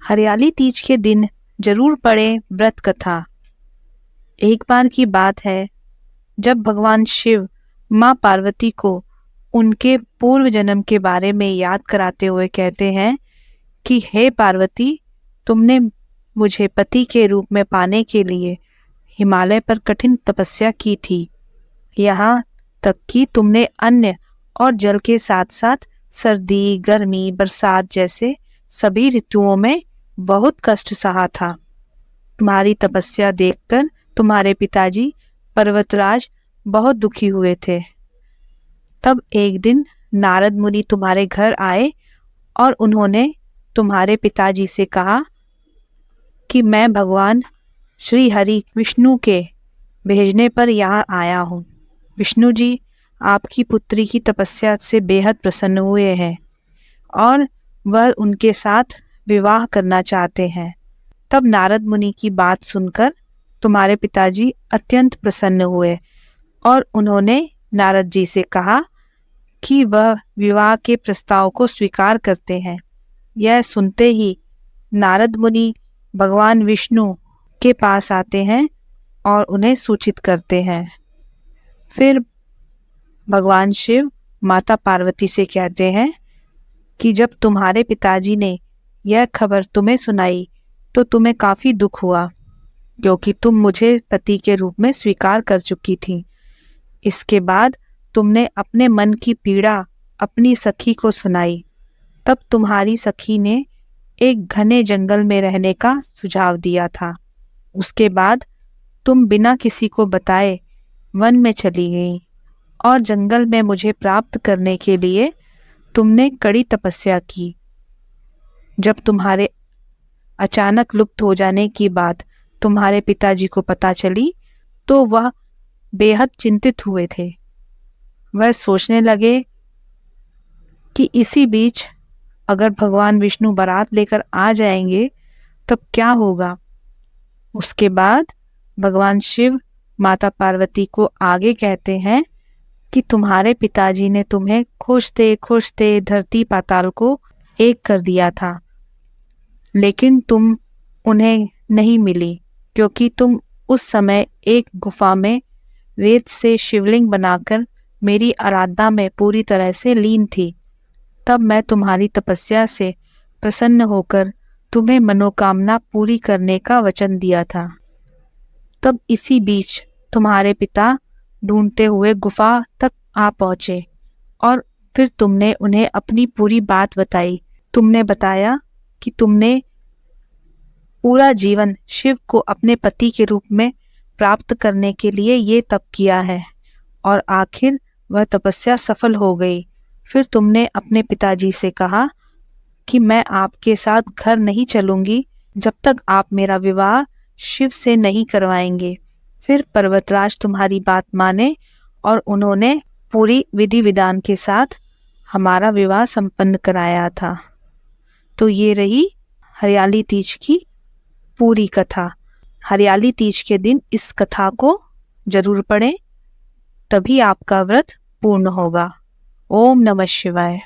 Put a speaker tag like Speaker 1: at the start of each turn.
Speaker 1: हरियाली तीज के दिन जरूर पढ़े व्रत कथा। एक बार की बात है जब भगवान शिव माँ पार्वती को उनके पूर्व जन्म के बारे में याद कराते हुए कहते हैं कि हे पार्वती, तुमने मुझे पति के रूप में पाने के लिए हिमालय पर कठिन तपस्या की थी। यहाँ तक कि तुमने अन्न और जल के साथ साथ सर्दी, गर्मी, बरसात जैसे सभी ऋतुओं में बहुत कष्ट सहा था। तुम्हारी तपस्या देखकर तुम्हारे पिताजी पर्वतराज बहुत दुखी हुए थे। तब एक दिन नारद मुनि तुम्हारे घर आए और उन्होंने तुम्हारे पिताजी से कहा कि मैं भगवान श्री हरि विष्णु के भेजने पर यहाँ आया हूँ। विष्णु जी आपकी पुत्री की तपस्या से बेहद प्रसन्न हुए हैं और वह उनके साथ विवाह करना चाहते हैं। तब नारद मुनि की बात सुनकर तुम्हारे पिताजी अत्यंत प्रसन्न हुए और उन्होंने नारद जी से कहा कि वह विवाह के प्रस्ताव को स्वीकार करते हैं। यह सुनते ही नारद मुनि भगवान विष्णु के पास आते हैं और उन्हें सूचित करते हैं। फिर भगवान शिव माता पार्वती से कहते हैं कि जब तुम्हारे पिताजी ने यह खबर तुम्हें सुनाई तो तुम्हें काफ़ी दुख हुआ, क्योंकि तुम मुझे पति के रूप में स्वीकार कर चुकी थी। इसके बाद तुमने अपने मन की पीड़ा अपनी सखी को सुनाई। तब तुम्हारी सखी ने एक घने जंगल में रहने का सुझाव दिया था। उसके बाद तुम बिना किसी को बताए वन में चली गई और जंगल में मुझे प्राप्त करने के लिए तुमने कड़ी तपस्या की। जब तुम्हारे अचानक लुप्त हो जाने की बात तुम्हारे पिताजी को पता चली तो वह बेहद चिंतित हुए थे। वह सोचने लगे कि इसी बीच अगर भगवान विष्णु बारात लेकर आ जाएंगे तब क्या होगा। उसके बाद भगवान शिव माता पार्वती को आगे कहते हैं कि तुम्हारे पिताजी ने तुम्हें खोजते खोजते धरती पाताल को एक कर दिया था, लेकिन तुम उन्हें नहीं मिली, क्योंकि तुम उस समय एक गुफा में रेत से शिवलिंग बनाकर मेरी आराधना में पूरी तरह से लीन थी। तब मैं तुम्हारी तपस्या से प्रसन्न होकर तुम्हें मनोकामना पूरी करने का वचन दिया था। तब इसी बीच तुम्हारे पिता ढूंढते हुए गुफा तक आ पहुँचे और फिर तुमने उन्हें अपनी पूरी बात बताई। तुमने बताया कि तुमने पूरा जीवन शिव को अपने पति के रूप में प्राप्त करने के लिए ये तप किया है और आखिर वह तपस्या सफल हो गई। फिर तुमने अपने पिताजी से कहा कि मैं आपके साथ घर नहीं चलूंगी जब तक आप मेरा विवाह शिव से नहीं करवाएंगे। फिर पर्वतराज तुम्हारी बात माने और उन्होंने पूरी विधि विधान के साथ हमारा विवाह संपन्न कराया था। तो ये रही हरियाली तीज की पूरी कथा। हरियाली तीज के दिन इस कथा को जरूर पढ़ें, तभी आपका व्रत पूर्ण होगा। ओम नमः शिवाय।